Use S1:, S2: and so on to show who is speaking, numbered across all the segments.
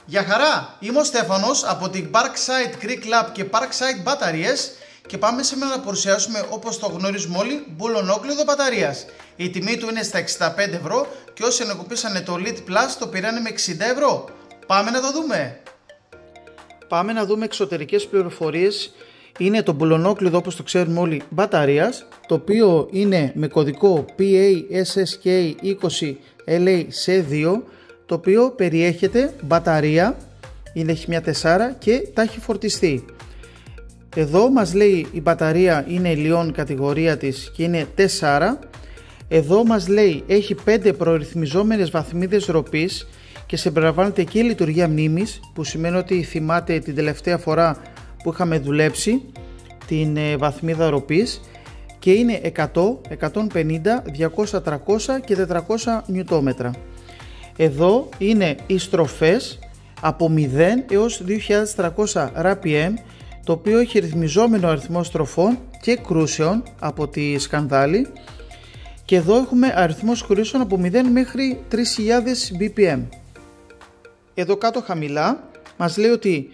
S1: Γεια χαρά, είμαι ο Στέφανος από την Parkside Creek Lab και Parkside μπαταρίες και πάμε σήμερα να παρουσιάσουμε, όπως το γνωρίζουμε όλοι, μπουλονόκλειδο μπαταρίας. Η τιμή του είναι στα 65 ευρώ και όσοι ενεργοποιήσανε το Lead Plus το πήρανε με 60 ευρώ. Πάμε να το δούμε. Πάμε να δούμε εξωτερικές πληροφορίες. Είναι το μπουλονόκλειδο, όπως το ξέρουμε όλοι, μπαταρίας, το οποίο είναι με κωδικό PASSK20LA-C2, το οποίο περιέχεται μπαταρία, έχει μια 4 και ταχυφορτιστή. Εδώ μας λέει η μπαταρία είναι Li κατηγορία της και είναι 4. Εδώ μας λέει έχει 5 προρυθμιζόμενες βαθμίδες ροπής και συμπεριλαμβάνεται και η λειτουργία μνήμης, που σημαίνει ότι θυμάται την τελευταία φορά που είχαμε δουλέψει την βαθμίδα ροπής, και είναι 100, 150, 200, 300 και 400 νιουτόμετρα. Εδώ είναι οι στροφές από 0 έως 2300 rpm, το οποίο έχει ρυθμιζόμενο αριθμό στροφών και κρούσεων από τη σκανδάλη, και εδώ έχουμε αριθμός κρούσεων από 0 μέχρι 3000 bpm. Εδώ κάτω χαμηλά μας λέει ότι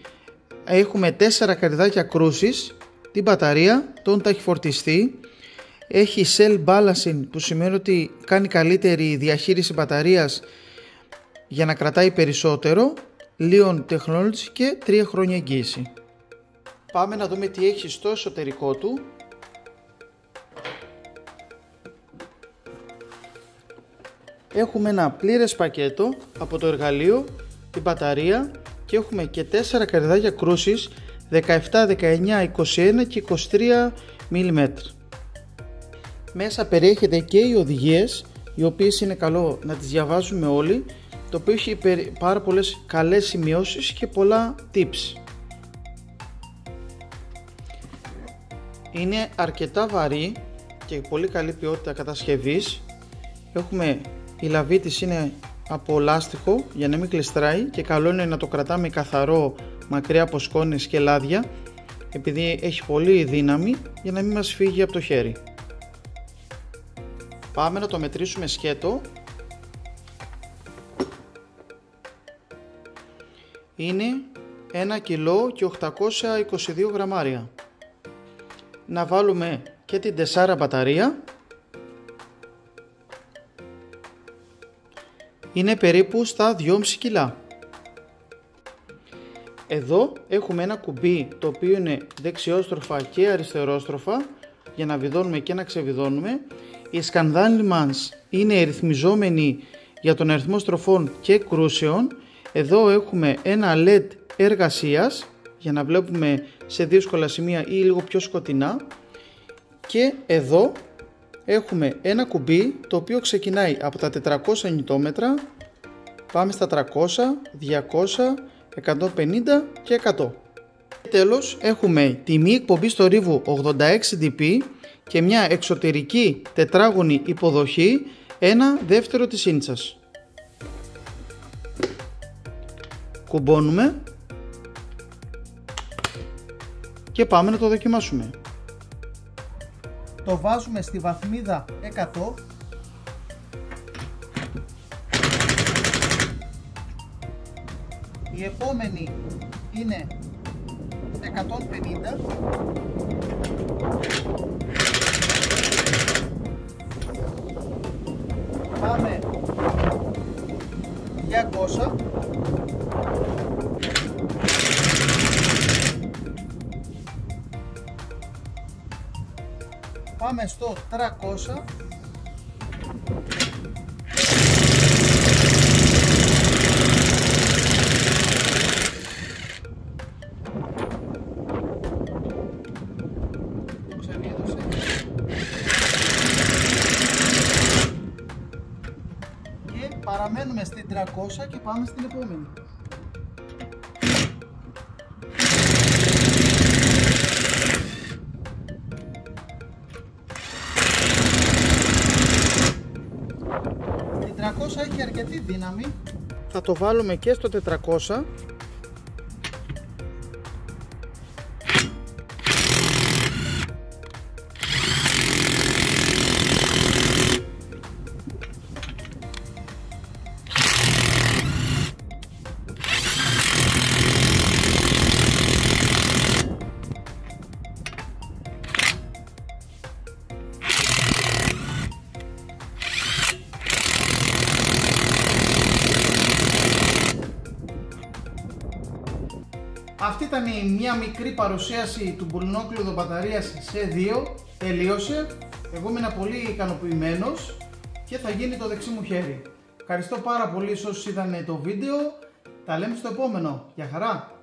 S1: έχουμε 4 καρυδάκια κρούσης, την μπαταρία, τον ταχυφορτιστή, έχει cell balancing, που σημαίνει ότι κάνει καλύτερη διαχείριση μπαταρίας για να κρατάει περισσότερο, Li Technology και 3 χρόνια εγγύηση. Πάμε να δούμε τι έχει στο εσωτερικό του. Έχουμε ένα πλήρες πακέτο από το εργαλείο, την μπαταρία, και έχουμε και 4 καρυδάκια κρούσης 17, 19, 21 και 23 mm. Μέσα περιέχεται και οι οδηγίες, οι οποίες είναι καλό να τις διαβάζουμε όλοι, το οποίο έχει πάρα πολλές καλές σημειώσεις και πολλά tips. Είναι αρκετά βαρύ και πολύ καλή ποιότητα κατασκευής. Η λαβή της είναι από λάστιχο για να μην κλειστράει και καλό είναι να το κρατάμε καθαρό, μακριά από σκόνες και λάδια, επειδή έχει πολύ δύναμη, για να μην μας φύγει από το χέρι. Πάμε να το μετρήσουμε σκέτο. Είναι 1 κιλό και 822 γραμμάρια. Να βάλουμε και την 4 μπαταρία. Είναι περίπου στα 2,5 κιλά. Εδώ έχουμε ένα κουμπί το οποίο είναι δεξιόστροφα και αριστερόστροφα για να βιδώνουμε και να ξεβιδώνουμε. Η σκανδάλη μας είναι ρυθμιζόμενη για τον αριθμό στροφών και κρούσεων. Εδώ έχουμε ένα LED εργασίας για να βλέπουμε σε δύσκολα σημεία ή λίγο πιο σκοτεινά, και εδώ έχουμε ένα κουμπί το οποίο ξεκινάει από τα 400 νιουτόμετρα, πάμε στα 300, 200, 150 και 100. Τέλος έχουμε τιμή εκπομπή στο ρίβου 86 dp και μια εξωτερική τετράγωνη υποδοχή 1 δεύτερο της ίντσας. Κουμπώνουμε και πάμε να το δοκιμάσουμε. Το βάζουμε στη βαθμίδα 100. Η επόμενη είναι 150. Πάμε 200. Πάμε στο 300. Και παραμένουμε στην 300 και πάμε στην επόμενη. Η 300 έχει αρκετή δύναμη. Θα το βάλουμε και στο 400. Αυτή ήταν μια μικρή παρουσίαση του μπουρνόκλειδο μπαταρίας C2. Τελείωσε. Εγώ ήμουν πολύ ικανοποιημένος και θα γίνει το δεξί μου χέρι. Ευχαριστώ πάρα πολύ σε όσους είδαν το βίντεο. Τα λέμε στο επόμενο. Γεια χαρά!